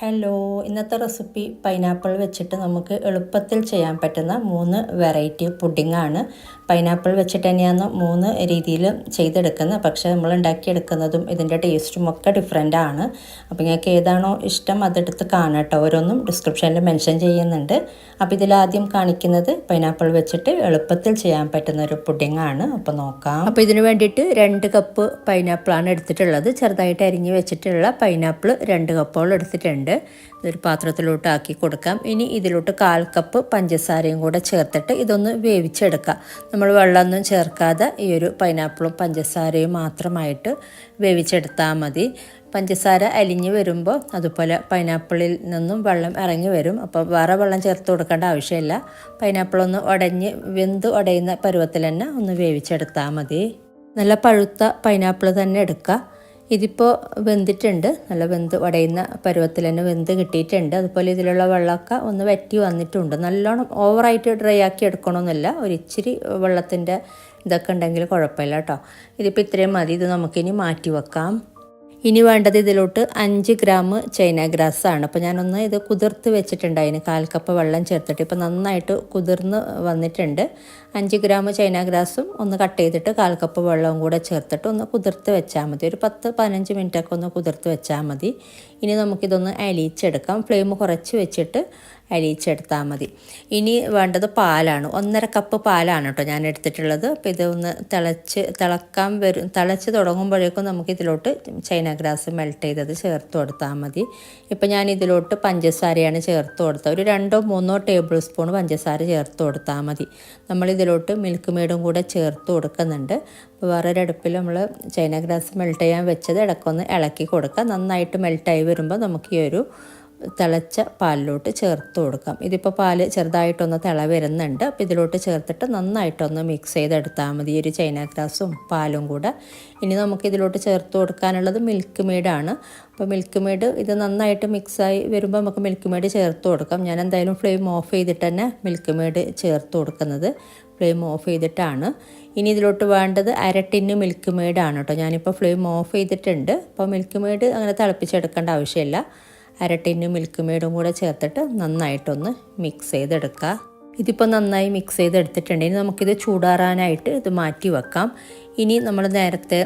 Hello, ഇന്നത്തെ recipe pineapple വെച്ചിട്ട് നമുക്ക് എളുപ്പത്തിൽ ചെയ്യാൻ പറ്റുന്ന 3 വെറൈറ്റി പുഡിങ്ങാണ്. പൈനാപ്പിൾ വെച്ചിട്ട് തന്നെയാണ് 3 രീതിയിൽ ചെയ്തെടുക്കുന്നത്. പക്ഷേ നമ്മൾ ഉണ്ടാക്കിയെടുക്കുന്നതും ഇതിൻ്റെ ടേസ്റ്റും ഒക്കെ ഡിഫറെൻ്റ് ആണ്. അപ്പോൾ നിങ്ങൾക്ക് ഏതാണോ ഇഷ്ടം അതെടുത്ത് കാണാം കേട്ടോ. ഓരോന്നും ഡിസ്ക്രിപ്ഷനിൽ മെൻഷൻ ചെയ്യുന്നുണ്ട്. അപ്പോൾ ഇതിലാദ്യം കാണിക്കുന്നത് പൈനാപ്പിൾ വെച്ചിട്ട് എളുപ്പത്തിൽ ചെയ്യാൻ പറ്റുന്ന ഒരു പുഡിങ്ങാണ്. അപ്പോൾ നോക്കാം. അപ്പോൾ ഇതിന് വേണ്ടിയിട്ട് 2 കപ്പ് പൈനാപ്പിളാണ് എടുത്തിട്ടുള്ളത്. ചെറുതായിട്ട് അരിഞ്ഞ് വെച്ചിട്ടുള്ള പൈനാപ്പിൾ 2 കപ്പോളം എടുത്തിട്ടുണ്ട്. ഇതൊരു പാത്രത്തിലോട്ട് ആക്കി കൊടുക്കാം. ഇനി ഇതിലോട്ട് 1/4 കപ്പ് പഞ്ചസാരയും കൂടെ ചേർത്തിട്ട് ഇതൊന്ന് വേവിച്ചെടുക്കാം. നമ്മൾ വെള്ളമൊന്നും ചേർക്കാതെ ഈ ഒരു പൈനാപ്പിളും പഞ്ചസാരയും മാത്രമായിട്ട് വേവിച്ചെടുത്താൽ മതി. പഞ്ചസാര അലിഞ്ഞ് വരുമ്പോൾ അതുപോലെ പൈനാപ്പിളിൽ നിന്നും വെള്ളം ഇറങ്ങി വരും. അപ്പോൾ വേറെ വെള്ളം ചേർത്ത് കൊടുക്കേണ്ട ആവശ്യമില്ല. പൈനാപ്പിളൊന്ന് വെന്ത് ഉടയുന്ന പരുവത്തിൽ തന്നെ ഒന്ന് വേവിച്ചെടുത്താൽ മതി. നല്ല പഴുത്ത പൈനാപ്പിൾ തന്നെ എടുക്കുക. ഇതിപ്പോൾ വെന്തിട്ടുണ്ട്, നല്ല വെന്ത് ഉടയുന്ന പരുവത്തിൽ തന്നെ വെന്ത് കിട്ടിയിട്ടുണ്ട്. അതുപോലെ ഇതിലുള്ള വെള്ളമൊക്കെ ഒന്ന് വറ്റി വന്നിട്ടുണ്ട്. നല്ലോണം ഓവറായിട്ട് ഡ്രൈ ആക്കി എടുക്കണമെന്നില്ല, ഒരു ഇച്ചിരി വെള്ളത്തിൻ്റെ ഇതൊക്കെ ഉണ്ടെങ്കിൽ കുഴപ്പമില്ല കേട്ടോ. ഇതിപ്പോൾ ഇത്രയും മതി. ഇത് നമുക്കിനി മാറ്റി വെക്കാം. ഇനി വേണ്ടത് ഇതിലോട്ട് 5 ഗ്രാം ചൈന ഗ്രാസാണ്. അപ്പോൾ ഞാനൊന്ന് ഇത് കുതിർത്ത് വെച്ചിട്ടുണ്ട്. അതിന് 1/4 കപ്പ് വെള്ളം ചേർത്തിട്ട് ഇപ്പോൾ നന്നായിട്ട് കുതിർന്ന് വന്നിട്ടുണ്ട്. 5 ഗ്രാം ചൈന ഗ്രാസും ഒന്ന് കട്ട് ചെയ്തിട്ട് 1/4 കപ്പ് വെള്ളവും കൂടെ ചേർത്തിട്ട് ഒന്ന് കുതിർത്ത് വെച്ചാൽ മതി. ഒരു 10-15 മിനിറ്റൊക്കെ ഒന്ന് കുതിർത്ത് വെച്ചാൽ മതി. ഇനി നമുക്കിതൊന്ന് അലിയിച്ചെടുക്കാം. ഫ്ലെയിം കുറച്ച് വെച്ചിട്ട് അലിയിച്ചെടുത്താൽ മതി. ഇനി വേണ്ടത് പാലാണ്. 1.5 കപ്പ് പാലാണ് കേട്ടോ ഞാൻ എടുത്തിട്ടുള്ളത്. അപ്പോൾ ഇതൊന്ന് തിളച്ച് തുടങ്ങുമ്പോഴേക്കും നമുക്കിതിലോട്ട് ചൈന ഗ്രാസ് മെൽറ്റ് ചെയ്തത് ചേർത്ത് കൊടുത്താൽ മതി. ഇപ്പോൾ ഞാൻ ഇതിലോട്ട് പഞ്ചസാരയാണ് ചേർത്ത് കൊടുത്തത്. ഒരു 2-3 ടേബിൾ സ്പൂൺ പഞ്ചസാര ചേർത്ത് കൊടുത്താൽ മതി. നമ്മളിതിലോട്ട് മിൽക്ക് മെയ്ഡും കൂടെ ചേർത്ത് കൊടുക്കുന്നുണ്ട്. അപ്പോൾ വേറൊരടുപ്പിൽ നമ്മൾ ചൈന ഗ്രാസ് മെൽറ്റ് ചെയ്യാൻ വെച്ചത് ഇടയ്ക്കൊന്ന് ഇളക്കി കൊടുക്കുക. നന്നായിട്ട് മെൽറ്റായി വരുമ്പോൾ നമുക്ക് ഈ ഒരു തിളച്ച പാലിലോട്ട് ചേർത്ത് കൊടുക്കാം. ഇതിപ്പോൾ പാല് ചെറുതായിട്ടൊന്ന് വരുന്നുണ്ട്. അപ്പോൾ ഇതിലോട്ട് ചേർത്തിട്ട് നന്നായിട്ടൊന്ന് മിക്സ് ചെയ്തെടുത്താൽ മതി, ഈ ഒരു ചൈന ഗ്രാസും പാലും കൂടെ. ഇനി നമുക്ക് ഇതിലോട്ട് ചേർത്ത് കൊടുക്കാനുള്ളത് മിൽക്ക് മെയ്ഡാണ്. അപ്പോൾ മിൽക്ക് മെയ്ഡ് ഇത് നന്നായിട്ട് മിക്സായി വരുമ്പോൾ നമുക്ക് മിൽക്ക് മെയ്ഡ് ചേർത്ത് കൊടുക്കാം. ഞാൻ എന്തായാലും ഫ്ലെയിം ഓഫ് ചെയ്തിട്ട് തന്നെ മിൽക്ക് മെയ്ഡ് ചേർത്ത് കൊടുക്കുന്നത്. ഫ്ലെയിം ഓഫ് ചെയ്തിട്ടാണ്. ഇനി ഇതിലോട്ട് വേണ്ടത് 1/2 ടിന്ന് മിൽക്ക് മെയ്ഡാണ് കേട്ടോ. ഞാനിപ്പോൾ ഫ്ലെയിം ഓഫ് ചെയ്തിട്ടുണ്ട്. അപ്പോൾ മിൽക്ക് മെയ്ഡ് അങ്ങനെ തിളപ്പിച്ചെടുക്കേണ്ട ആവശ്യമില്ല. 1/2 ടിന്ന് മിൽക്ക് മെയ്ഡും കൂടെ ചേർത്തിട്ട് നന്നായിട്ടൊന്ന് മിക്സ് ചെയ്തെടുക്കുക. ഇതിപ്പോൾ നന്നായി മിക്സ് ചെയ്തെടുത്തിട്ടുണ്ട്. ഇനി നമുക്കിത് ചൂടാറാനായിട്ട് ഇത് മാറ്റി വെക്കാം. ഇനി നമ്മൾ നേരത്തെ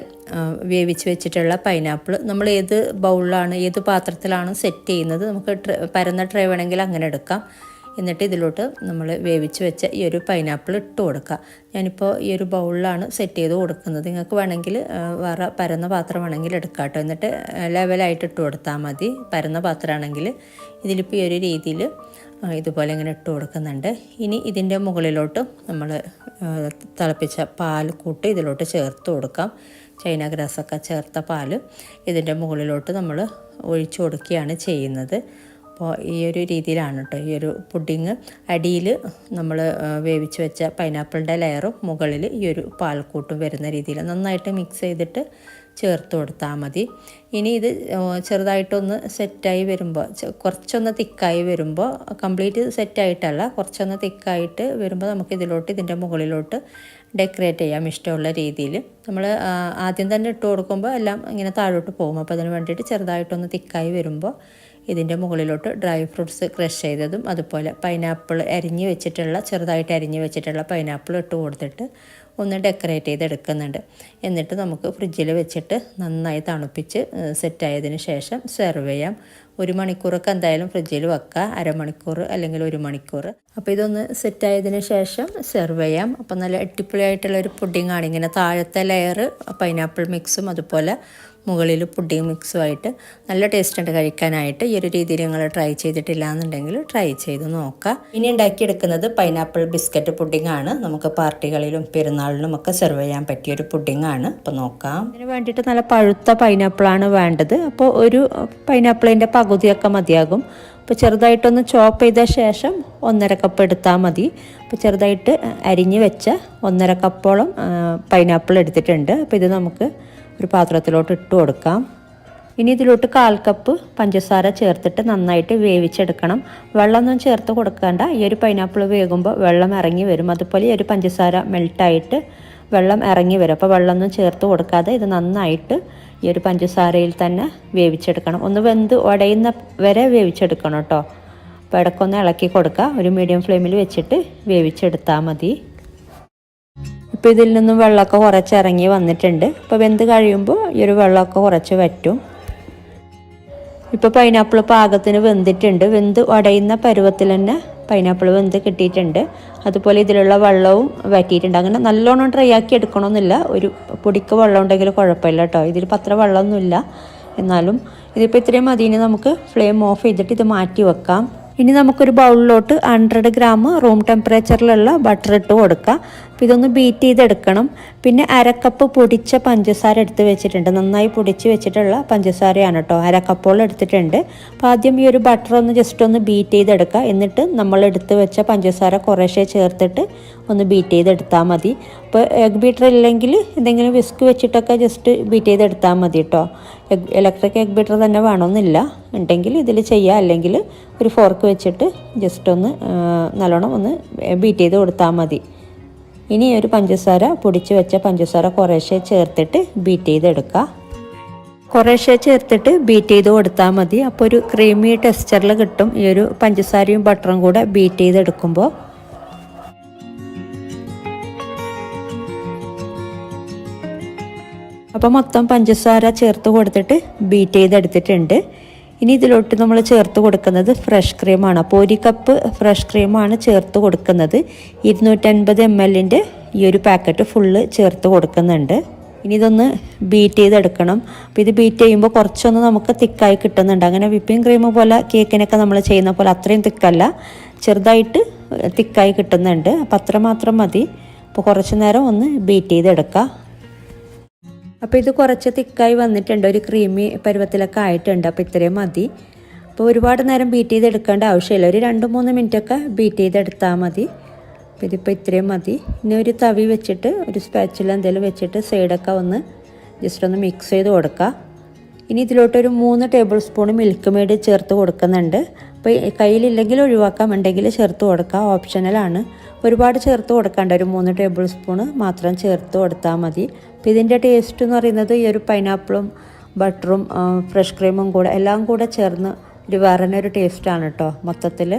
വേവിച്ച് വെച്ചിട്ടുള്ള പൈനാപ്പിൾ നമ്മൾ ഏത് ബൗളിലാണ് ഏത് പാത്രത്തിലാണ് സെറ്റ് ചെയ്യുന്നത്, നമുക്ക് പരന്ന ട്രേ വേണമെങ്കിൽ അങ്ങനെ എടുക്കാം. എന്നിട്ട് ഇതിലോട്ട് നമ്മൾ വേവിച്ച് വെച്ച ഈ ഒരു പൈനാപ്പിൾ ഇട്ട് കൊടുക്കുക. ഞാനിപ്പോൾ ഈ ഒരു ബൗളിലാണ് സെറ്റ് ചെയ്ത് കൊടുക്കുന്നത്. നിങ്ങൾക്ക് വേണമെങ്കിൽ വേറെ പരന്ന പാത്രം വേണമെങ്കിൽ എടുക്കാം കേട്ടോ. എന്നിട്ട് ലെവലായിട്ട് ഇട്ട് കൊടുത്താൽ മതി. പരന്ന പാത്രമാണെങ്കിൽ ഇതിലിപ്പോൾ ഈ ഒരു രീതിയിൽ ഇതുപോലെ ഇങ്ങനെ ഇട്ട് കൊടുക്കുന്നുണ്ട്. ഇനി ഇതിൻ്റെ മുകളിലോട്ട് നമ്മൾ തിളപ്പിച്ച പാൽ കൂട്ട് ഇതിലോട്ട് ചേർത്ത് കൊടുക്കാം. ചൈന ഗ്രാസൊക്കെ ചേർത്ത പാൽ ഇതിൻ്റെ മുകളിലോട്ട് നമ്മൾ ഒഴിച്ചു കൊടുക്കുകയാണ് ചെയ്യുന്നത്. അപ്പോൾ ഈ ഒരു രീതിയിലാണ് കേട്ടോ ഈ ഒരു പുഡിങ്. അടിയിൽ നമ്മൾ വേവിച്ച് വെച്ച പൈനാപ്പിളിൻ്റെ ലെയറും മുകളിൽ ഈ ഒരു പാൽക്കൂട്ടും വരുന്ന രീതിയിൽ നന്നായിട്ട് മിക്സ് ചെയ്തിട്ട് ചേർത്ത് കൊടുത്താൽ മതി. ഇനി ഇത് ചെറുതായിട്ടൊന്ന് സെറ്റായി വരുമ്പോൾ, കുറച്ചൊന്ന് തിക്കായി വരുമ്പോൾ, കംപ്ലീറ്റ് സെറ്റായിട്ടല്ല, കുറച്ചൊന്ന് തിക്കായിട്ട് വരുമ്പോൾ നമുക്ക് ഇതിൻ്റെ മുകളിലോട്ട് ഡെക്കറേറ്റ് ചെയ്യാം ഇഷ്ടമുള്ള രീതിയിൽ. നമ്മൾ ആദ്യം തന്നെ ഇട്ട് കൊടുക്കുമ്പോൾ എല്ലാം ഇങ്ങനെ താഴോട്ട് പോകും. അപ്പോൾ അതിന് വേണ്ടിയിട്ട് ചെറുതായിട്ടൊന്ന് തിക്കായി വരുമ്പോൾ ഇതിൻ്റെ മുകളിലോട്ട് ഡ്രൈ ഫ്രൂട്ട്സ് ക്രഷ് ചെയ്തതും അതുപോലെ പൈനാപ്പിൾ ചെറുതായിട്ട് അരിഞ്ഞ് വെച്ചിട്ടുള്ള പൈനാപ്പിൾ ഇട്ട് കൊടുത്തിട്ട് ഒന്ന് ഡെക്കറേറ്റ് ചെയ്തെടുക്കുന്നുണ്ട്. എന്നിട്ട് നമുക്ക് ഫ്രിഡ്ജിൽ വെച്ചിട്ട് നന്നായി തണുപ്പിച്ച് സെറ്റായതിന് ശേഷം സെർവ് ചെയ്യാം. 1 മണിക്കൂറൊക്കെ എന്തായാലും ഫ്രിഡ്ജിൽ വെക്കുക, 1/2 മണിക്കൂർ അല്ലെങ്കിൽ 1 മണിക്കൂർ. അപ്പോൾ ഇതൊന്ന് സെറ്റായതിന് ശേഷം സെർവ് ചെയ്യാം. അപ്പോൾ നല്ല അടിപൊളിയായിട്ടുള്ളൊരു പുഡിങ്ങാണ്. ഇങ്ങനെ താഴത്തെ ലെയർ പൈനാപ്പിൾ മിക്സും അതുപോലെ മുകളിൽ പുഡിങ് മിക്സുമായിട്ട് നല്ല ടേസ്റ്റ് ഉണ്ട് കഴിക്കാനായിട്ട്. ഈ ഒരു രീതിയിൽ നിങ്ങൾ ട്രൈ ചെയ്തിട്ടില്ല എന്നുണ്ടെങ്കിൽ ട്രൈ ചെയ്ത് നോക്കുക. ഇനി ഉണ്ടാക്കിയെടുക്കുന്നത് പൈനാപ്പിൾ ബിസ്ക്കറ്റ് പുഡിങ്ങാണ്. നമുക്ക് പാർട്ടികളിലും പെരുന്നാളിനും ഒക്കെ സെർവ് ചെയ്യാൻ പറ്റിയൊരു പുഡിങ്ങാണ്. അപ്പോൾ നോക്കാം. ഇതിന് വേണ്ടിയിട്ട് നല്ല പഴുത്ത പൈനാപ്പിളാണ് വേണ്ടത്. അപ്പോൾ ഒരു പൈനാപ്പിളിൻ്റെ പകുതിയൊക്കെ മതിയാകും. അപ്പോൾ ചെറുതായിട്ടൊന്ന് ചോപ്പ് ചെയ്ത ശേഷം 1.5 കപ്പ് എടുത്താൽ മതി. അപ്പോൾ ചെറുതായിട്ട് അരിഞ്ഞ് വെച്ച 1.5 കപ്പോളം പൈനാപ്പിൾ എടുത്തിട്ടുണ്ട്. അപ്പോൾ ഇത് നമുക്ക് ഒരു പാത്രത്തിലോട്ട് ഇട്ട് കൊടുക്കാം. ഇനി ഇതിലോട്ട് 1/4 കപ്പ് പഞ്ചസാര ചേർത്തിട്ട് നന്നായിട്ട് വേവിച്ചെടുക്കണം. വെള്ളമൊന്നും ചേർത്ത് കൊടുക്കേണ്ട. ഈ ഒരു പൈനാപ്പിൾ വേകുമ്പോൾ വെള്ളം ഇറങ്ങി വരും. അതുപോലെ ഈ ഒരു പഞ്ചസാര മെൽട്ടായിട്ട് വെള്ളം ഇറങ്ങി വരും. അപ്പോൾ വെള്ളമൊന്നും ചേർത്ത് കൊടുക്കാതെ ഇത് നന്നായിട്ട് ഈ ഒരു പഞ്ചസാരയിൽ തന്നെ വേവിച്ചെടുക്കണം. ഒന്ന് വെന്ത് ഉടയുന്ന വരെ വേവിച്ചെടുക്കണം കേട്ടോ. അപ്പോൾ ഇടയ്ക്കൊന്ന് ഇളക്കി കൊടുക്കുക. ഒരു മീഡിയം ഫ്ലെയിമിൽ വെച്ചിട്ട് വേവിച്ചെടുത്താൽ മതി. ഇപ്പോൾ ഇതിൽ നിന്നും വെള്ളമൊക്കെ കുറച്ച് ഇറങ്ങി വന്നിട്ടുണ്ട്. അപ്പോൾ വെന്ത് കഴിയുമ്പോൾ ഈ ഒരു വെള്ളമൊക്കെ കുറച്ച് വറ്റും. ഇപ്പോൾ പൈനാപ്പിൾ പാകത്തിന് വെന്തിട്ടുണ്ട്. വെന്ത് ഉടയുന്ന പരുവത്തിൽ തന്നെ പൈനാപ്പിൾ വെന്ത് കിട്ടിയിട്ടുണ്ട്. അതുപോലെ ഇതിലുള്ള വെള്ളവും വറ്റിയിട്ടുണ്ട്. അങ്ങനെ നല്ലോണം ഡ്രൈ ആക്കി എടുക്കണമെന്നില്ല. ഒരു പൊടിക്ക് വെള്ളം ഉണ്ടെങ്കിൽ കുഴപ്പമില്ല കേട്ടോ. ഇതിൽ അത്ര വെള്ളമൊന്നുമില്ല. എന്നാലും ഇതിപ്പോൾ ഇത്രയും മതി. ഇനി നമുക്ക് ഫ്ലെയിം ഓഫ് ചെയ്തിട്ട് ഇത് മാറ്റി വെക്കാം. ഇനി നമുക്കൊരു ബൗളിലോട്ട് 100 ഗ്രാം റൂം ടെമ്പറേച്ചറിലുള്ള ബട്ടർ ഇട്ട് കൊടുക്കാം. അപ്പോൾ ഇതൊന്ന് ബീറ്റ് ചെയ്തെടുക്കണം. പിന്നെ 1/2 കപ്പ് പൊടിച്ച പഞ്ചസാര എടുത്ത് വെച്ചിട്ടുണ്ട്. നന്നായി പൊടിച്ച് വെച്ചിട്ടുള്ള പഞ്ചസാരയാണ് കേട്ടോ. 1/2 കപ്പോളം എടുത്തിട്ടുണ്ട്. അപ്പോൾ ആദ്യം ഈ ഒരു ബട്ടർ ഒന്ന് ജസ്റ്റ് ഒന്ന് ബീറ്റ് ചെയ്തെടുക്കുക. എന്നിട്ട് നമ്മൾ എടുത്ത് വെച്ച പഞ്ചസാര കുറേശ്ശെ ചേർത്തിട്ട് ഒന്ന് ബീറ്റ് ചെയ്തെടുത്താൽ മതി. അപ്പോൾ എഗ് ബീറ്റർ ഇല്ലെങ്കിൽ എന്തെങ്കിലും വിസ്ക് വെച്ചിട്ടൊക്കെ ജസ്റ്റ് ബീറ്റ് ചെയ്തെടുത്താൽ മതി കേട്ടോ. ഇലക്ട്രിക് എഗ് ബീറ്റർ തന്നെ വേണമെന്നില്ല. ഉണ്ടെങ്കിൽ ഇതിൽ ചെയ്യുക. അല്ലെങ്കിൽ ഒരു ഫോർക്ക് വെച്ചിട്ട് ജസ്റ്റ് ഒന്ന് നല്ലോണം ഒന്ന് ബീറ്റ് ചെയ്ത് കൊടുത്താൽ മതി. ഇനി ഒരു പഞ്ചസാര പൊടിച്ച് വെച്ച പഞ്ചസാര കുറേശ്ശെ ചേർത്തിട്ട് ബീറ്റ് ചെയ്തെടുക്കുക. കുറേശ്ശെ ചേർത്തിട്ട് ബീറ്റ് ചെയ്ത് കൊടുത്താൽ മതി. അപ്പോൾ ഒരു ക്രീമി ടെക്സ്ചറിൽ കിട്ടും ഈ ഒരു പഞ്ചസാരയും ബട്ടറും കൂടെ ബീറ്റ് ചെയ്തെടുക്കുമ്പോൾ. അപ്പോൾ മൊത്തം പഞ്ചസാര ചേർത്ത് കൊടുത്തിട്ട് ബീറ്റ് ചെയ്തെടുത്തിട്ടുണ്ട്. ഇനി ഇതിലോട്ട് നമ്മൾ ചേർത്ത് കൊടുക്കുന്നത് ഫ്രഷ് ക്രീമാണ്. അപ്പോൾ 1 കപ്പ് ഫ്രഷ് ക്രീമാണ് ചേർത്ത് കൊടുക്കുന്നത്. 250 ml ഈ ഒരു പാക്കറ്റ് ഫുള്ള് ചേർത്ത് കൊടുക്കുന്നുണ്ട്. ഇനി ഇതൊന്ന് ബീറ്റ് ചെയ്തെടുക്കണം. അപ്പോൾ ഇത് ബീറ്റ് ചെയ്യുമ്പോൾ കുറച്ചൊന്ന് നമുക്ക് തിക്കായി കിട്ടുന്നുണ്ട്. അങ്ങനെ വിപ്പിംഗ് ക്രീം പോലെ കേക്കിനൊക്കെ നമ്മൾ ചെയ്യുന്ന പോലെ അത്രയും തിക്കല്ല, ചെറുതായിട്ട് തിക്കായി കിട്ടുന്നുണ്ട്. അപ്പോൾ അത്രമാത്രം മതി. അപ്പോൾ കുറച്ച് നേരം ഒന്ന് ബീറ്റ് ചെയ്തെടുക്കുക. അപ്പോൾ ഇത് കുറച്ച് തിക്കായി വന്നിട്ടുണ്ട്. ഒരു ക്രീമി പരുവത്തിലൊക്കെ ആയിട്ടുണ്ട്. അപ്പോൾ ഇത്രയും മതി. അപ്പോൾ ഒരുപാട് നേരം ബീറ്റ് ചെയ്തെടുക്കേണ്ട ആവശ്യമില്ല. ഒരു 2-3 മിനിറ്റൊക്കെ ബീറ്റ് ചെയ്തെടുത്താൽ മതി. അപ്പോൾ ഇതിപ്പോൾ ഇത്രയും മതി. ഇനി ഒരു തവി വെച്ചിട്ട് ഒരു സ്പാച്ചിൽ എന്തെങ്കിലും വെച്ചിട്ട് സൈഡൊക്കെ ഒന്ന് ജസ്റ്റ് ഒന്ന് മിക്സ് ചെയ്ത് കൊടുക്കുക. ഇനി ഇതിലോട്ടൊരു 3 ടേബിൾ സ്പൂൺ മിൽക്ക് മെയ്ഡ് ചേർത്ത് കൊടുക്കുന്നുണ്ട്. അപ്പോൾ കയ്യിലില്ലെങ്കിൽ ഒഴിവാക്കാം, ഉണ്ടെങ്കിൽ ചേർത്ത് കൊടുക്കുക. ഓപ്ഷണലാണ്. ഒരുപാട് ചേർത്ത് കൊടുക്കേണ്ട. ഒരു 3 ടേബിൾ സ്പൂൺ മാത്രം ചേർത്ത് കൊടുത്താൽ മതി. അപ്പോൾ ഇതിൻ്റെ ടേസ്റ്റ് എന്ന് പറയുന്നത് ഈ ഒരു പൈനാപ്പിളും ബട്ടറും ഫ്രഷ് ക്രീമും കൂടെ എല്ലാം കൂടെ ചേർന്ന് ഒരു വേറെ ഒരു ടേസ്റ്റാണ് കേട്ടോ മൊത്തത്തിൽ.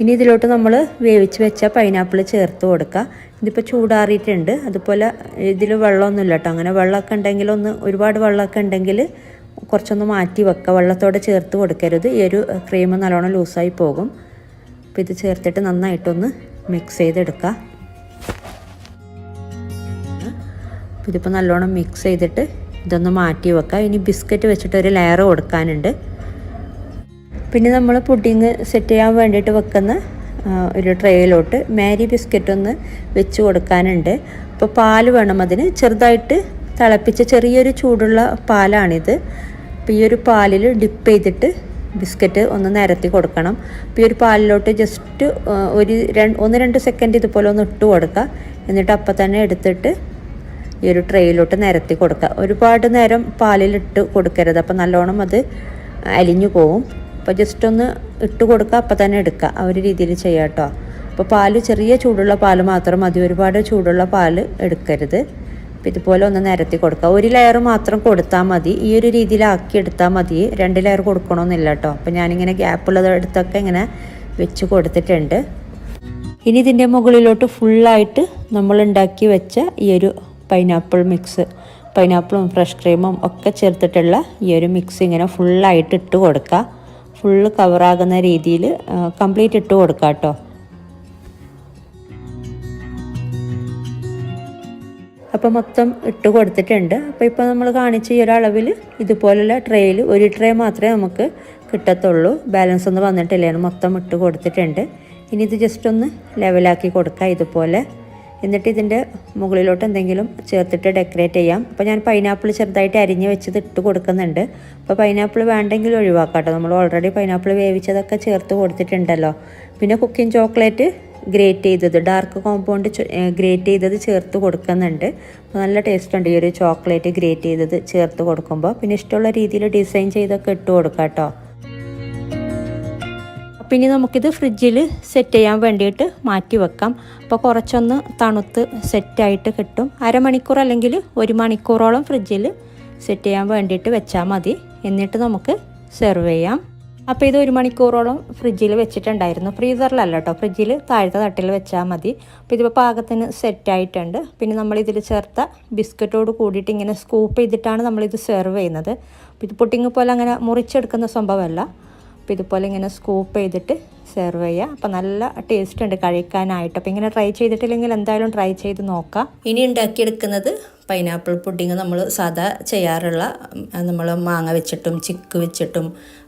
ഇനി ഇതിലോട്ട് നമ്മൾ വേവിച്ച് വെച്ച പൈനാപ്പിൾ ചേർത്ത് കൊടുക്കുക. ഇതിപ്പോൾ ചൂടാറിയിട്ടുണ്ട്. അതുപോലെ ഇതിൽ വെള്ളമൊന്നുമില്ല കേട്ടോ. അങ്ങനെ വെള്ളമൊക്കെ ഉണ്ടെങ്കിൽ ഒരുപാട് വെള്ളമൊക്കെ ഉണ്ടെങ്കിൽ കുറച്ചൊന്ന് മാറ്റി വെക്കുക. വെള്ളത്തോടെ ചേർത്ത് കൊടുക്കരുത്. ഈ ഒരു ക്രീം നല്ലോണം ലൂസായി പോകും. അപ്പോൾ ഇത് ചേർത്തിട്ട് നന്നായിട്ടൊന്ന് മിക്സ് ചെയ്തെടുക്കുക. ഇതിപ്പോൾ നല്ലോണം മിക്സ് ചെയ്തിട്ട് ഇതൊന്ന് മാറ്റി വെക്കുക. ഇനി ബിസ്ക്കറ്റ് വെച്ചിട്ട് ഒരു ലെയർ കൊടുക്കാനുണ്ട്. പിന്നെ നമ്മൾ പുഡിങ് സെറ്റ് ചെയ്യാൻ വേണ്ടിയിട്ട് വെക്കുന്ന ഒരു ട്രേയിലോട്ട് മാരി ബിസ്ക്കറ്റ് ഒന്ന് വെച്ച് കൊടുക്കാനുണ്ട്. അപ്പോൾ പാല് വേണം അതിന്. ചെറുതായിട്ട് തിളപ്പിച്ച ചെറിയൊരു ചൂടുള്ള പാലാണിത്. അപ്പോൾ ഈ ഒരു പാലിൽ ഡിപ്പ് ചെയ്തിട്ട് ബിസ്ക്കറ്റ് ഒന്ന് നിരത്തി കൊടുക്കണം. അപ്പോൾ ഈ ഒരു പാലിലോട്ട് ജസ്റ്റ് ഒരു 1-2 സെക്കൻഡ് ഇതുപോലെ ഒന്ന് ഇട്ട് കൊടുക്കുക. എന്നിട്ട് അപ്പം തന്നെ എടുത്തിട്ട് ഈ ഒരു ട്രേയിലോട്ട് നിരത്തി കൊടുക്കുക. ഒരുപാട് നേരം പാലിലിട്ട് കൊടുക്കരുത്. അപ്പോൾ നല്ലോണം അത് അലിഞ്ഞു പോവും. അപ്പോൾ ജസ്റ്റ് ഒന്ന് ഇട്ട് കൊടുക്കുക, അപ്പം തന്നെ എടുക്കുക. ആ ഒരു രീതിയിൽ ചെയ്യാം കേട്ടോ. അപ്പോൾ പാല് ചെറിയ ചൂടുള്ള പാല് മാത്രം മതി. ഒരുപാട് ചൂടുള്ള പാല് എടുക്കരുത്. അപ്പോൾ ഇതുപോലെ ഒന്ന് നിരത്തി കൊടുക്കുക. ഒരു ലെയർ മാത്രം കൊടുത്താൽ മതി. ഈ ഒരു രീതിയിലാക്കി എടുത്താൽ മതി. 2 ലെയർ കൊടുക്കണമെന്നില്ല കേട്ടോ. അപ്പോൾ ഞാനിങ്ങനെ ഗ്യാപ്പുള്ളത് എടുത്തൊക്കെ ഇങ്ങനെ വെച്ച് കൊടുത്തിട്ടുണ്ട്. ഇനി ഇതിൻ്റെ മുകളിലോട്ട് ഫുള്ളായിട്ട് നമ്മൾ ഉണ്ടാക്കി വെച്ച ഈ ഒരു പൈനാപ്പിൾ മിക്സ്, പൈനാപ്പിളും ഫ്രഷ് ക്രീമും ഒക്കെ ചേർത്തിട്ടുള്ള ഈ ഒരു മിക്സ് ഇങ്ങനെ ഫുള്ളായിട്ട് ഇട്ട് കൊടുക്കുക. ഫുള്ള് കവറാകുന്ന രീതിയിൽ കംപ്ലീറ്റ് ഇട്ട് കൊടുക്കുക കേട്ടോ. അപ്പോൾ മൊത്തം ഇട്ട് കൊടുത്തിട്ടുണ്ട്. അപ്പോൾ ഇപ്പോൾ നമ്മൾ കാണിച്ച ഈ ഒരു അളവിൽ ഇതുപോലുള്ള ട്രേയിൽ ഒരു ട്രേ മാത്രമേ നമുക്ക് കിട്ടത്തുള്ളൂ. ബാലൻസ് ഒന്നും വന്നിട്ടില്ല. മൊത്തം ഇട്ട് കൊടുത്തിട്ടുണ്ട്. ഇനി ഇത് ജസ്റ്റ് ഒന്ന് ലെവലാക്കി കൊടുക്കുക ഇതുപോലെ. എന്നിട്ട് ഇതിൻ്റെ മുകളിലോട്ട് എന്തെങ്കിലും ചേർത്തിട്ട് ഡെക്കറേറ്റ് ചെയ്യാം. അപ്പോൾ ഞാൻ പൈനാപ്പിൾ ചെറുതായിട്ട് അരിഞ്ഞ് വെച്ചത് ഇട്ട് കൊടുക്കുന്നുണ്ട്. അപ്പോൾ പൈനാപ്പിൾ വേണ്ടെങ്കിൽ ഒഴിവാക്കാം കേട്ടോ. നമ്മൾ ഓൾറെഡി പൈനാപ്പിൾ വേവിച്ചതൊക്കെ ചേർത്ത് കൊടുത്തിട്ടുണ്ടല്ലോ. പിന്നെ കുക്കിംഗ് ചോക്ലേറ്റ് ഗ്രേറ്റ് ചെയ്തത്, ഡാർക്ക് കോമ്പൗണ്ട് ഗ്രേറ്റ് ചെയ്തത് ചേർത്ത് കൊടുക്കുന്നുണ്ട്. അപ്പോൾ നല്ല ടേസ്റ്റ് ഉണ്ട് ഈ ഒരു ചോക്ലേറ്റ് ഗ്രേറ്റ് ചെയ്തത് ചേർത്ത് കൊടുക്കുമ്പോൾ. പിന്നെ ഇഷ്ടമുള്ള രീതിയിൽ ഡിസൈൻ ചെയ്തൊക്കെ ഇട്ട് കൊടുക്കാം കേട്ടോ. പിന്നെ നമുക്കിത് ഫ്രിഡ്ജിൽ സെറ്റ് ചെയ്യാൻ വേണ്ടിയിട്ട് മാറ്റി വെക്കാം. അപ്പോൾ കുറച്ചൊന്ന് തണുത്ത് സെറ്റായിട്ട് കിട്ടും. 1/2 മണിക്കൂർ അല്ലെങ്കിൽ 1 മണിക്കൂറോളം ഫ്രിഡ്ജിൽ സെറ്റ് ചെയ്യാൻ വേണ്ടിയിട്ട് വെച്ചാൽ മതി. എന്നിട്ട് നമുക്ക് സെർവ് ചെയ്യാം. അപ്പോൾ ഇത് 1 മണിക്കൂറോളം ഫ്രിഡ്ജിൽ വെച്ചിട്ടുണ്ടായിരുന്നു. ഫ്രീസറിലല്ല കേട്ടോ, ഫ്രിഡ്ജിൽ താഴത്തെ തട്ടിൽ വെച്ചാൽ മതി. അപ്പോൾ ഇതിപ്പോൾ പാകത്തിന് സെറ്റായിട്ടുണ്ട്. പിന്നെ നമ്മളിതിൽ ചേർത്ത ബിസ്ക്കറ്റോട് കൂടിയിട്ട് ഇങ്ങനെ സ്കൂപ്പ് ചെയ്തിട്ടാണ് നമ്മളിത് സെർവ് ചെയ്യുന്നത്. അപ്പോൾ ഇത് പുഡിങ് പോലെ അങ്ങനെ മുറിച്ചെടുക്കുന്ന സംഭവമല്ല. അപ്പോൾ ഇതുപോലെ ഇങ്ങനെ സ്കൂപ്പ് ചെയ്തിട്ട് സെർവ് ചെയ്യുക. അപ്പോൾ നല്ല ടേസ്റ്റ് ഉണ്ട് കഴിക്കാനായിട്ട്. അപ്പോൾ ഇങ്ങനെ ട്രൈ ചെയ്തിട്ടില്ലെങ്കിൽ എന്തായാലും ട്രൈ ചെയ്ത് നോക്കാം. ഇനി ഉണ്ടാക്കിയെടുക്കുന്നത് പൈനാപ്പിൾ പുഡിങ് നമ്മൾ സാധാ ചെയ്യാറുള്ള, നമ്മൾ മാങ്ങ വെച്ചിട്ടും ചിക്ക് വെച്ചിട്ടും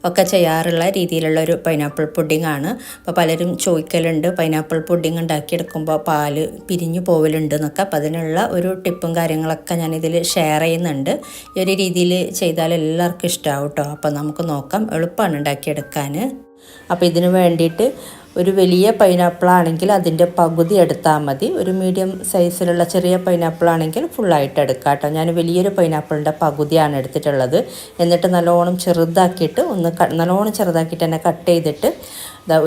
ഒക്കെ ചെയ്യാറുള്ള രീതിയിലുള്ള ഒരു പൈനാപ്പിൾ പുഡിംഗ് ആണ്. അപ്പോൾ പലരും ചോദിക്കലുണ്ട് പൈനാപ്പിൾ പുഡിംഗ് ഉണ്ടാക്കിയെടുക്കുമ്പോൾ പാല് പിരിഞ്ഞു പോവലുണ്ട് എന്നൊക്കെ. അപ്പോൾ അതിനുള്ള ഒരു ടിപ്പും കാര്യങ്ങളൊക്കെ ഞാനിതിൽ ഷെയർ ചെയ്യുന്നുണ്ട്. ഈ ഒരു രീതിയിൽ ചെയ്താൽ എല്ലാവർക്കും ഇഷ്ടമാവും കേട്ടോ. അപ്പോൾ നമുക്ക് നോക്കാം, എളുപ്പമാണ് ഉണ്ടാക്കിയെടുക്കാൻ. അപ്പോൾ ഇതിന് വേണ്ടിയിട്ട് ഒരു വലിയ പൈനാപ്പിൾ ആണെങ്കിൽ അതിൻ്റെ പകുതി എടുത്താൽ മതി. ഒരു മീഡിയം സൈസിലുള്ള ചെറിയ പൈനാപ്പിൾ ആണെങ്കിൽ ഫുള്ളായിട്ട് എടുക്കാം കേട്ടോ. ഞാൻ വലിയൊരു പൈനാപ്പിളിൻ്റെ പകുതിയാണ് എടുത്തിട്ടുള്ളത്. എന്നിട്ട് നല്ലോണം ചെറുതാക്കിയിട്ട് നല്ലോണം ചെറുതാക്കിയിട്ട് തന്നെ കട്ട് ചെയ്തിട്ട്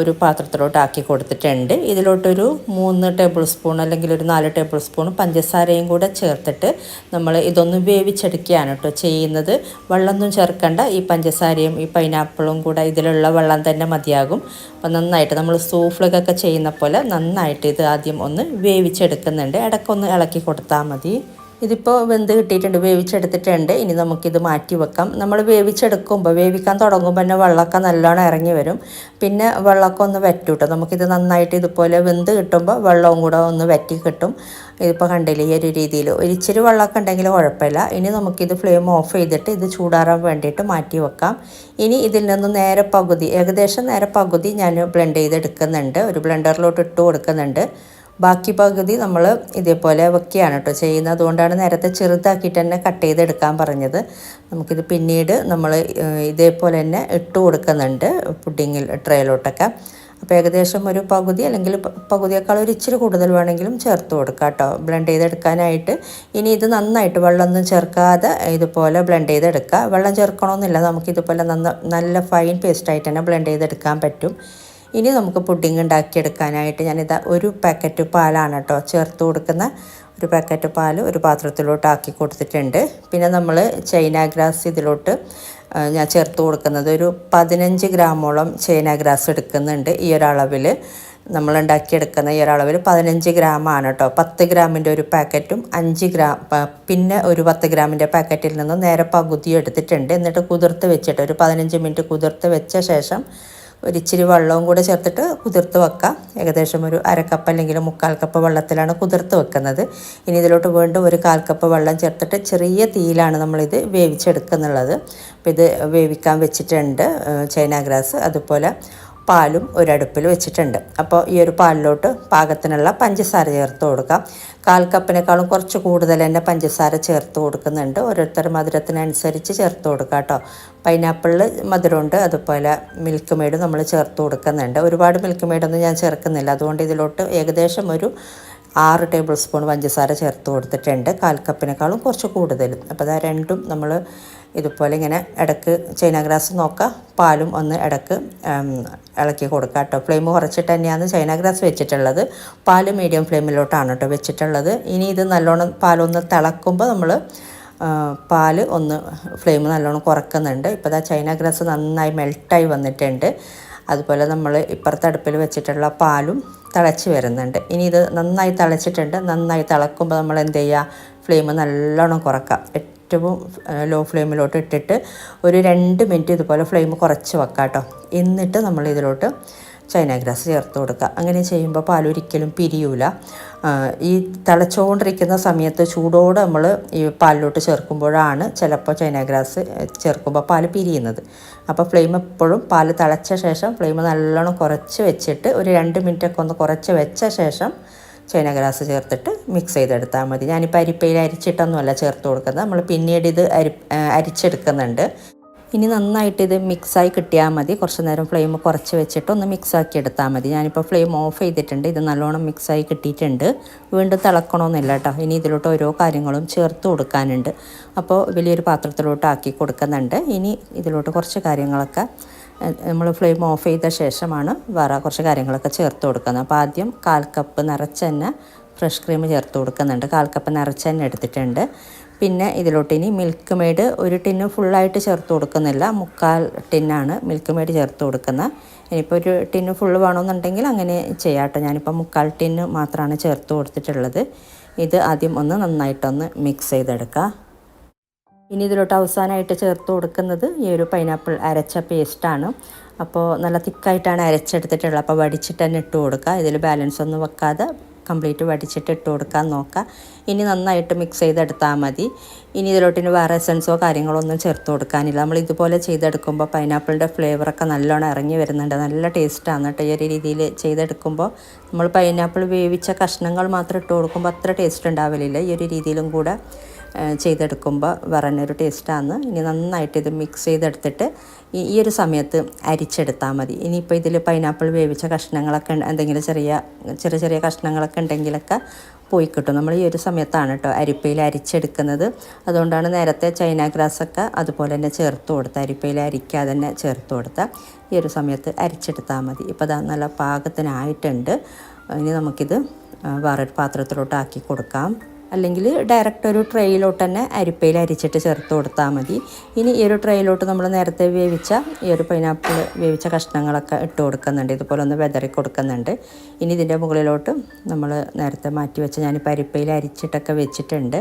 ഒരു പാത്രത്തിലോട്ട് ആക്കി കൊടുത്തിട്ടുണ്ട്. ഇതിലോട്ടൊരു 3 ടേബിൾ സ്പൂൺ അല്ലെങ്കിൽ ഒരു 4 ടേബിൾ സ്പൂൺ പഞ്ചസാരയും കൂടെ ചേർത്തിട്ട് നമ്മൾ ഇതൊന്ന് വേവിച്ചെടുക്കുകയാണ് കേട്ടോ ചെയ്യുന്നത്. വെള്ളമൊന്നും ചേർക്കണ്ട. ഈ പഞ്ചസാരയും ഈ പൈനാപ്പിളും കൂടെ ഇതിലുള്ള വെള്ളം തന്നെ മതിയാകും. അപ്പോൾ നന്നായിട്ട് നമ്മൾ സൂഫ്ലൊക്കെ ചെയ്യുന്ന പോലെ നന്നായിട്ട് ഇത് ആദ്യം ഒന്ന് വേവിച്ചെടുക്കുന്നുണ്ട്. ഇടയ്ക്കൊന്ന് ഇളക്കി കൊടുത്താൽ മതി. ഇതിപ്പോൾ വെന്ത് കിട്ടിയിട്ടുണ്ട്, വേവിച്ചെടുത്തിട്ടുണ്ട്. ഇനി നമുക്കിത് മാറ്റി വെക്കാം. നമ്മൾ വേവിക്കാൻ തുടങ്ങുമ്പോൾ തന്നെ വെള്ളമൊക്കെ നല്ലോണം ഇറങ്ങി വരും. പിന്നെ വെള്ളമൊക്കെ ഒന്ന് വറ്റും കേട്ടോ. നമുക്കിത് നന്നായിട്ട് ഇതുപോലെ വെന്ത് കിട്ടുമ്പോൾ വെള്ളവും കൂടെ ഒന്ന് വറ്റി കിട്ടും. ഇതിപ്പോൾ കണ്ടില്ലേ, ഈ ഒരു രീതിയിൽ ഒരിച്ചിരി വെള്ളമൊക്കെ ഉണ്ടെങ്കിൽ കുഴപ്പമില്ല. ഇനി നമുക്കിത് ഫ്ലെയിം ഓഫ് ചെയ്തിട്ട് ഇത് ചൂടാറാൻ വേണ്ടിയിട്ട് മാറ്റി വെക്കാം. ഇനി ഇതിൽ നിന്ന് ഏകദേശം നേരെ പകുതി ഞാൻ ബ്ലെൻഡ് ചെയ്തെടുക്കുന്നുണ്ട്. ഒരു ബ്ലെൻഡറിലോട്ട് ഇട്ട് കൊടുക്കുന്നുണ്ട്. ബാക്കി പകുതി നമ്മൾ ഇതേപോലെ വെക്കുകയാണ് കേട്ടോ ചെയ്യുന്നത്. അതുകൊണ്ടാണ് നേരത്തെ ചെറുതാക്കിയിട്ട് തന്നെ കട്ട് ചെയ്തെടുക്കാൻ പറഞ്ഞത്. നമുക്കിത് പിന്നീട് നമ്മൾ ഇതേപോലെ തന്നെ ഇട്ട് കൊടുക്കുന്നുണ്ട് പുഡിങ്ങിൽ ട്രേയിലോട്ടൊക്കെ. അപ്പോൾ ഏകദേശം ഒരു പകുതി അല്ലെങ്കിൽ പകുതിയേക്കാൾ ഒരു ഇച്ചിരി കൂടുതൽ വേണമെങ്കിലും ചേർത്ത് കൊടുക്കാം കേട്ടോ ബ്ലെൻഡ് ചെയ്തെടുക്കാനായിട്ട്. ഇനി ഇത് നന്നായിട്ട് വെള്ളമൊന്നും ചേർക്കാതെ ഇതുപോലെ ബ്ലെൻഡ് ചെയ്തെടുക്കുക. വെള്ളം ചേർക്കണമെന്നില്ല, നമുക്കിതുപോലെ നല്ല ഫൈൻ പേസ്റ്റായിട്ട് തന്നെ ബ്ലെൻഡ് ചെയ്തെടുക്കാൻ പറ്റും. ഇനി നമുക്ക് പുഡിങ് ഉണ്ടാക്കിയെടുക്കാനായിട്ട് ഞാനിതാ ഒരു പാക്കറ്റ് പാലാണ് കേട്ടോ ചേർത്ത് കൊടുക്കുന്ന. ഒരു പാക്കറ്റ് പാൽ ഒരു പാത്രത്തിലോട്ട് ആക്കി കൊടുത്തിട്ടുണ്ട്. പിന്നെ നമ്മൾ ചൈന ഗ്രാസ് ഇതിലോട്ട് ഞാൻ ചേർത്ത് കൊടുക്കുന്നത് ഒരു 15 ഗ്രാമോളം ചൈന ഗ്രാസ് എടുക്കുന്നുണ്ട്. ഈ ഒരളവിൽ നമ്മൾ ഉണ്ടാക്കിയെടുക്കുന്ന ഈ ഒരളവിൽ 15 ഗ്രാമാണ് കേട്ടോ. 10 ഗ്രാമിൻ്റെ ഒരു പാക്കറ്റും 5 ഗ്രാം പിന്നെ ഒരു 10 ഗ്രാമിൻ്റെ പാക്കറ്റിൽ നിന്ന് നേരെ പകുതി എടുത്തിട്ടുണ്ട്. എന്നിട്ട് കുതിർത്ത് വെച്ചിട്ട് ഒരു 15 മിനിറ്റ് കുതിർത്ത് വെച്ച ശേഷം ഒരിച്ചിരി വെള്ളവും കൂടെ ചേർത്തിട്ട് കുതിർത്ത് വെക്കാം. ഏകദേശം ഒരു 1/2 കപ്പ് അല്ലെങ്കിൽ 3/4 കപ്പ് വെള്ളത്തിലാണ് കുതിർത്ത് വെക്കുന്നത്. ഇനി ഇതിലോട്ട് വീണ്ടും ഒരു 1/4 കപ്പ് വെള്ളം ചേർത്തിട്ട് ചെറിയ തീയിലാണ് നമ്മളിത് വേവിച്ചെടുക്കുന്നുള്ളത്. അപ്പോൾ ഇത് വേവിക്കാൻ വെച്ചിട്ടുണ്ട് ചൈന ഗ്രാസ്. അതുപോലെ പാലും ഒരടുപ്പിൽ വെച്ചിട്ടുണ്ട്. അപ്പോൾ ഈ ഒരു പാലിലോട്ട് പാകത്തിനുള്ള പഞ്ചസാര ചേർത്ത് കൊടുക്കാം. 1/4 കപ്പിനേക്കാളും കുറച്ച് കൂടുതൽ തന്നെ പഞ്ചസാര ചേർത്ത് കൊടുക്കുന്നുണ്ട്. ഓരോരുത്തർ മധുരത്തിനനുസരിച്ച് ചേർത്ത് കൊടുക്കാം കേട്ടോ. പൈനാപ്പിളിൽ മധുരമുണ്ട്, അതുപോലെ മിൽക്ക് മെയ്ഡ് നമ്മൾ ചേർത്ത് കൊടുക്കുന്നുണ്ട്. ഒരുപാട് മിൽക്ക് മെയ്ഡൊന്നും ഞാൻ ചേർക്കുന്നില്ല. അതുകൊണ്ട് ഇതിലോട്ട് ഏകദേശം ഒരു 6 ടേബിൾ സ്പൂൺ പഞ്ചസാര ചേർത്ത് കൊടുത്തിട്ടുണ്ട്. 1/4 കപ്പിനേക്കാളും കുറച്ച് കൂടുതൽ. അപ്പോൾ അത് രണ്ടും നമ്മൾ ഇതുപോലെ ഇങ്ങനെ ഇടയ്ക്ക് ചൈന ഗ്രാസ് നോക്കുക, പാലും ഒന്ന് ഇടയ്ക്ക് ഇളക്കി കൊടുക്കുക കേട്ടോ. ഫ്ലെയിം കുറച്ചിട്ട് തന്നെയാണ് ചൈന ഗ്രാസ് വെച്ചിട്ടുള്ളത്. പാല് മീഡിയം ഫ്ലെയിമിലോട്ടാണ് കേട്ടോ വെച്ചിട്ടുള്ളത്. ഇനി ഇത് നല്ലോണം പാലൊന്ന് തിളക്കുമ്പോൾ നമ്മൾ പാല് ഒന്ന് ഫ്ലെയിം നല്ലോണം കുറക്കുന്നുണ്ട്. ഇപ്പോൾ ദാ ചൈന ഗ്രാസ് നന്നായി മെൽട്ടായി വന്നിട്ടുണ്ട്. അതുപോലെ നമ്മൾ ഇപ്പുറത്തെ അടുപ്പിൽ വെച്ചിട്ടുള്ള പാലും തിളച്ച് വരുന്നുണ്ട്. ഇനി ഇത് നന്നായി തിളച്ചിട്ടുണ്ട്. നന്നായി തിളക്കുമ്പോൾ നമ്മൾ എന്ത് ചെയ്യുക, ഫ്ലെയിം നല്ലോണം കുറക്കാം. ഏറ്റവും ലോ ഫ്ലെയിമിലോട്ട് ഇട്ടിട്ട് ഒരു 2 മിനിറ്റ് ഇതുപോലെ ഫ്ലെയിം കുറച്ച് വെക്കാം കേട്ടോ. എന്നിട്ട് നമ്മൾ ഇതിലോട്ട് ചൈന ഗ്രാസ് ചേർത്ത് കൊടുക്കുക. അങ്ങനെ ചെയ്യുമ്പോൾ പാലൊരിക്കലും പിരിയൂല. ഈ തിളച്ചുകൊണ്ടിരിക്കുന്ന സമയത്ത് ചൂടോടെ നമ്മൾ ഈ പാലിലോട്ട് ചേർക്കുമ്പോഴാണ് ചിലപ്പോൾ ചൈന ഗ്രാസ് ചേർക്കുമ്പോൾ പാൽ പിരിയുന്നത്. അപ്പോൾ ഫ്ലെയിം എപ്പോഴും പാൽ തിളച്ച ശേഷം ഫ്ലെയിം നല്ലോണം കുറച്ച് വെച്ചിട്ട് ഒരു 2 മിനിറ്റൊക്കെ ഒന്ന് കുറച്ച് വെച്ച ശേഷം ചൈന ഗ്രാസ് ചേർത്തിട്ട് മിക്സ് ചെയ്തെടുത്താൽ മതി. ഞാനിപ്പോൾ അരിപ്പയിൽ അരിച്ചിട്ടൊന്നുമല്ല ചേർത്ത് കൊടുക്കുന്നത്, നമ്മൾ പിന്നീട് ഇത് അരിച്ചെടുക്കുന്നുണ്ട്. ഇനി നന്നായിട്ട് ഇത് മിക്സായി കിട്ടിയാൽ മതി. കുറച്ച് നേരം ഫ്ലെയിം കുറച്ച് വെച്ചിട്ട് ഒന്ന് മിക്സാക്കി എടുത്താൽ മതി. ഞാനിപ്പോൾ ഫ്ലെയിം ഓഫ് ചെയ്തിട്ടുണ്ട്. ഇത് നല്ലോണം മിക്സായി കിട്ടിയിട്ടുണ്ട്. വീണ്ടും തിളക്കണമെന്നില്ല കേട്ടോ. ഇനി ഇതിലോട്ട് ഓരോ കാര്യങ്ങളും ചേർത്ത് കൊടുക്കാനുണ്ട്. അപ്പോൾ വലിയൊരു പാത്രത്തിലോട്ട് ആക്കി കൊടുക്കുന്നുണ്ട്. ഇനി ഇതിലോട്ട് കുറച്ച് കാര്യങ്ങളൊക്കെ നമ്മൾ ഫ്ലെയിം ഓഫ് ചെയ്ത ശേഷമാണ് വേറെ കുറച്ച് കാര്യങ്ങളൊക്കെ ചേർത്ത് കൊടുക്കുന്നത്. അപ്പോൾ ആദ്യം 1/4 കപ്പ് നിറച്ച് തന്നെ ഫ്രഷ് ക്രീം ചേർത്ത് കൊടുക്കുന്നുണ്ട്. 1/4 കപ്പ് നിറച്ച് തന്നെ എടുത്തിട്ടുണ്ട്. പിന്നെ ഇതിലോട്ട് ഇനി മിൽക്ക് മെയ്ഡ് ഒരു ടിന്ന് ഫുള്ളായിട്ട് ചേർത്ത് കൊടുക്കുന്നില്ല, 1/4 ടിന്നാണ് മിൽക്ക് മെയ്ഡ് ചേർത്ത് കൊടുക്കുന്നത്. ഇനിയിപ്പോൾ ഒരു ടിന്ന് ഫുള്ള് വേണമെന്നുണ്ടെങ്കിൽ അങ്ങനെ ചെയ്യാട്ടോ. ഞാനിപ്പോൾ 1/4 ടിന്ന് മാത്രമാണ് ചേർത്ത് കൊടുത്തിട്ടുള്ളത്. ഇത് ആദ്യം ഒന്ന് നന്നായിട്ടൊന്ന് മിക്സ് ചെയ്തെടുക്കുക. ഇനി ഇതിലോട്ട് അവസാനമായിട്ട് ചേർത്ത് കൊടുക്കുന്നത് ഈ ഒരു പൈനാപ്പിൾ അരച്ച പേസ്റ്റാണ്. അപ്പോൾ നല്ല തിക്കായിട്ടാണ് അരച്ചെടുത്തിട്ടുള്ളത്. അപ്പോൾ വടിച്ചിട്ട് തന്നെ ഇട്ട് കൊടുക്കുക. ഇതിൽ ബാലൻസ് ഒന്നും വെക്കാതെ കംപ്ലീറ്റ് വടിച്ചിട്ട് ഇട്ട് കൊടുക്കാൻ നോക്കുക. ഇനി നന്നായിട്ട് മിക്സ് ചെയ്തെടുത്താൽ മതി. ഇനി ഇതിലോട്ടിന് വേറെ എസൻസോ കാര്യങ്ങളോ ഒന്നും ചേർത്ത് കൊടുക്കാനില്ല. നമ്മൾ ഇതുപോലെ ചെയ്തെടുക്കുമ്പോൾ പൈനാപ്പിളിൻ്റെ ഫ്ലേവറൊക്കെ നല്ലോണം ഇറങ്ങി വരുന്നുണ്ട്. നല്ല ടേസ്റ്റാണ് കേട്ടോ. ഈ ഒരു രീതിയിൽ ചെയ്തെടുക്കുമ്പോൾ നമ്മൾ പൈനാപ്പിൾ വേവിച്ച കഷ്ണങ്ങൾ മാത്രം ഇട്ട് കൊടുക്കുമ്പോൾ അത്ര ടേസ്റ്റ് ഉണ്ടാവലില്ല. ഈ ഒരു രീതിയിലും കൂടെ ചെയ്തെടുക്കുമ്പോൾ വേറെന്നൊരു ടേസ്റ്റാണ്. ഇനി നന്നായിട്ട് ഇത് മിക്സ് ചെയ്തെടുത്തിട്ട് ഈ ഒരു സമയത്ത് അരിച്ചെടുത്താൽ മതി. ഇനിയിപ്പോൾ ഇതിൽ പൈനാപ്പിൾ വേവിച്ച കഷ്ണങ്ങളൊക്കെ എന്തെങ്കിലും ചെറിയ കഷ്ണങ്ങളൊക്കെ ഉണ്ടെങ്കിലൊക്കെ പോയി കിട്ടും. നമ്മൾ ഈ ഒരു സമയത്താണ് കേട്ടോ അരിപ്പയിൽ അരിച്ചെടുക്കുന്നത്. അതുകൊണ്ടാണ് നേരത്തെ ചൈന ഗ്രാസൊക്കെ അതുപോലെ തന്നെ ചേർത്ത് കൊടുത്ത് അരിപ്പയിൽ അരിക്കാതെ തന്നെ ചേർത്ത് കൊടുത്താൽ ഈ ഒരു സമയത്ത് അരിച്ചെടുത്താൽ മതി. ഇപ്പോൾ അത് നല്ല പാകത്തിനായിട്ടുണ്ട്. ഇനി നമുക്കിത് വേറൊരു പാത്രത്തിലോട്ട് ആക്കി കൊടുക്കാം. അല്ലെങ്കിൽ ഡയറക്റ്റ് ഒരു ട്രേയിലോട്ട് തന്നെ അരിപ്പയിൽ അരിച്ചിട്ട് ചേർത്ത് കൊടുത്താൽ മതി. ഇനി ഈ ഒരു ട്രേയിലോട്ട് നമ്മൾ നേരത്തെ വേവിച്ച ഈ ഒരു പൈനാപ്പിൾ വേവിച്ച കഷ്ണങ്ങളൊക്കെ ഇട്ട് കൊടുക്കുന്നുണ്ട്. ഇതുപോലെ ഒന്ന് വെതറി കൊടുക്കുന്നുണ്ട്. ഇനി ഇതിൻ്റെ മുകളിലോട്ട് നമ്മൾ നേരത്തെ മാറ്റി വെച്ച ഞാനിപ്പോൾ അരിപ്പയിൽ അരിച്ചിട്ടൊക്കെ വെച്ചിട്ടുണ്ട്.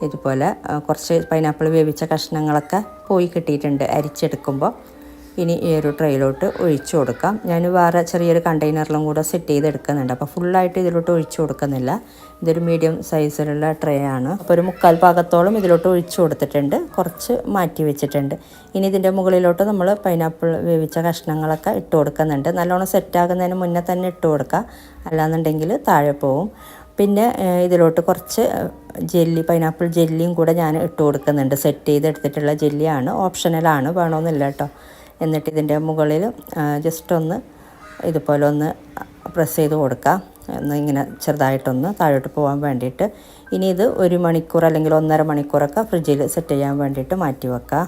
ഇതുപോലെ കുറച്ച് പൈനാപ്പിൾ വേവിച്ച കഷ്ണങ്ങളൊക്കെ പോയി കിട്ടിയിട്ടുണ്ട് അരിച്ചെടുക്കുമ്പോൾ. ഇനി ഈ ഒരു ട്രേയിലോട്ട് ഒഴിച്ചു കൊടുക്കാം. ഞാൻ വേറെ ചെറിയൊരു കണ്ടെയ്നറിലും കൂടെ സെറ്റ് ചെയ്തെടുക്കുന്നുണ്ട്. അപ്പോൾ ഫുള്ളായിട്ട് ഇതിലോട്ട് ഒഴിച്ചു കൊടുക്കുന്നില്ല. ഇതൊരു മീഡിയം സൈസിലുള്ള ട്രേ ആണ്. അപ്പോൾ ഒരു 1/4 ഭാഗത്തോളം ഇതിലോട്ട് ഒഴിച്ചു കൊടുത്തിട്ടുണ്ട്. കുറച്ച് മാറ്റി വെച്ചിട്ടുണ്ട്. ഇനി ഇതിൻ്റെ മുകളിലോട്ട് നമ്മൾ പൈനാപ്പിൾ വേവിച്ച കഷ്ണങ്ങളൊക്കെ ഇട്ട് കൊടുക്കുന്നുണ്ട്. നല്ലോണം സെറ്റാകുന്നതിന് മുന്നേ തന്നെ ഇട്ട് കൊടുക്കുക, അല്ലാന്നുണ്ടെങ്കിൽ താഴെ പോവും. പിന്നെ ഇതിലോട്ട് കുറച്ച് പൈനാപ്പിൾ ജെല്ലിയും കൂടെ ഞാൻ ഇട്ട് കൊടുക്കുന്നുണ്ട്. സെറ്റ് ചെയ്തെടുത്തിട്ടുള്ള ജെല്ലിയാണ്, ഓപ്ഷണലാണ്, വേണമെന്നില്ല കേട്ടോ. എന്നിട്ട് ഇതിൻ്റെ മുകളിൽ ജസ്റ്റ് ഒന്ന് ഇതുപോലെ ഒന്ന് പ്രസ് ചെയ്ത് കൊടുക്കുക, ഒന്ന് ഇങ്ങനെ ചെറുതായിട്ടൊന്ന് താഴോട്ട് പോകാൻ വേണ്ടിയിട്ട്. ഇനി ഇത് 1 മണിക്കൂർ അല്ലെങ്കിൽ 1.5 മണിക്കൂറൊക്കെ ഫ്രിഡ്ജിൽ സെറ്റ് ചെയ്യാൻ വേണ്ടിയിട്ട് മാറ്റി വെക്കുക.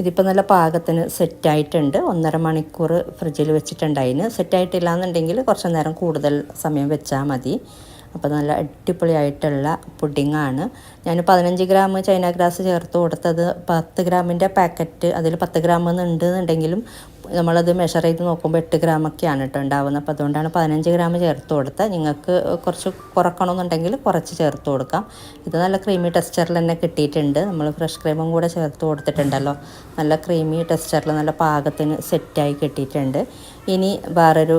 ഇതിപ്പോൾ നല്ല പാകത്തിന് സെറ്റായിട്ടുണ്ട്. 1.5 മണിക്കൂർ ഫ്രിഡ്ജിൽ വെച്ചിട്ടുണ്ടായിന്. സെറ്റായിട്ടില്ല എന്നുണ്ടെങ്കിൽ കുറച്ച് നേരം കൂടുതൽ സമയം വെച്ചാൽ മതി. അപ്പോൾ നല്ല അടിപൊളിയായിട്ടുള്ള പുഡിങ്ങാണ്. ഞാൻ 15 ഗ്രാം ചൈന ഗ്രാസ് ചേർത്ത് കൊടുത്തത്. 10 ഗ്രാമിൻ്റെ പാക്കറ്റ് അതിൽ 10 ഗ്രാം ഉണ്ടെന്നുണ്ടെങ്കിലും നമ്മളത് മെഷർ ചെയ്ത് നോക്കുമ്പോൾ 8 ഗ്രാമൊക്കെയാണ് കേട്ടോ ഉണ്ടാവുന്നത്. അപ്പോൾ അതുകൊണ്ടാണ് 15 ഗ്രാം ചേർത്ത് കൊടുത്തത്. നിങ്ങൾക്ക് കുറച്ച് കുറക്കണമെന്നുണ്ടെങ്കിൽ കുറച്ച് ചേർത്ത് കൊടുക്കാം. ഇത് നല്ല ക്രീമി ടെക്സ്ചറിൽ തന്നെ കിട്ടിയിട്ടുണ്ട്. നമ്മൾ ഫ്രഷ് ക്രീമും കൂടെ ചേർത്ത് കൊടുത്തിട്ടുണ്ടല്ലോ. നല്ല ക്രീമി ടെക്സ്ചറിൽ നല്ല പാകത്തിന് സെറ്റായി കിട്ടിയിട്ടുണ്ട്. ഇനി വേറൊരു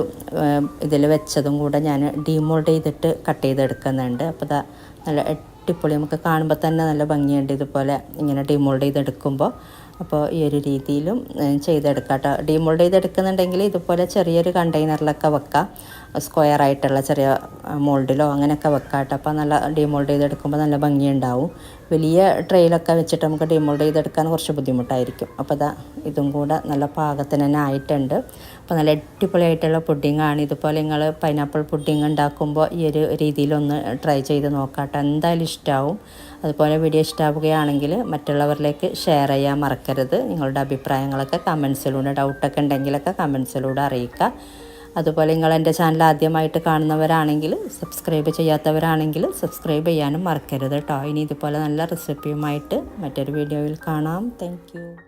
ഇതിൽ വെച്ചതും കൂടെ ഞാൻ ഡീമോൾഡ് ചെയ്തിട്ട് കട്ട് ചെയ്തെടുക്കുന്നുണ്ട്. അപ്പോൾ ഇതാ നല്ല അടിപൊളി, നമുക്ക് കാണുമ്പോൾ തന്നെ നല്ല ഭംഗിയുണ്ട് ഇതുപോലെ ഇങ്ങനെ ഡീമോൾഡ് ചെയ്തെടുക്കുമ്പോൾ. അപ്പോൾ ഈ ഒരു രീതിയിലും ചെയ്തെടുക്കാം കേട്ടോ. ഡീമോൾഡ് ചെയ്തെടുക്കുന്നുണ്ടെങ്കിൽ ഇതുപോലെ ചെറിയൊരു കണ്ടെയ്നറിലൊക്കെ വെക്കാം, സ്ക്വയർ ആയിട്ടുള്ള ചെറിയ മോൾഡിലോ അങ്ങനെയൊക്കെ വെക്കാം കേട്ടോ. അപ്പോൾ നല്ല ഡീമോൾഡ് ചെയ്തെടുക്കുമ്പോൾ നല്ല ഭംഗിയുണ്ടാവും. വലിയ ട്രെയിലൊക്കെ വെച്ചിട്ട് നമുക്ക് ഡീമോൾഡ് ചെയ്തെടുക്കാൻ കുറച്ച് ബുദ്ധിമുട്ടായിരിക്കും. അപ്പോൾ ഇതും കൂടെ നല്ല പാകത്തിന് തന്നെ ആയിട്ടുണ്ട്. അപ്പോൾ നല്ല അടിപൊളിയായിട്ടുള്ള പുഡിങ്ങാണ്. ഇതുപോലെ നിങ്ങൾ പൈനാപ്പിൾ പുഡിങ് ഉണ്ടാക്കുമ്പോൾ ഈ ഒരു രീതിയിലൊന്ന് ട്രൈ ചെയ്ത് നോക്കാം കേട്ടോ. എന്തായാലും ഇഷ്ടമാവും. അതുപോലെ വീഡിയോ ഇഷ്ടമാവുകയാണെങ്കിൽ മറ്റുള്ളവരിലേക്ക് ഷെയർ ചെയ്യാൻ മറക്കരുത്. നിങ്ങളുടെ അഭിപ്രായങ്ങളൊക്കെ കമൻസിലൂടെ, ഡൗട്ടൊക്കെ ഉണ്ടെങ്കിലൊക്കെ കമൻസിലൂടെ അറിയിക്കുക. അതുപോലെ നിങ്ങൾ എൻ്റെ ചാനൽ ആദ്യമായിട്ട് കാണുന്നവരാണെങ്കിൽ, സബ്സ്ക്രൈബ് ചെയ്യാത്തവരാണെങ്കിൽ സബ്സ്ക്രൈബ് ചെയ്യാനും മറക്കരുത് കേട്ടോ. ഇനി ഇതുപോലെ നല്ല റെസിപ്പിയുമായിട്ട് മറ്റൊരു വീഡിയോയിൽ കാണാം. താങ്ക്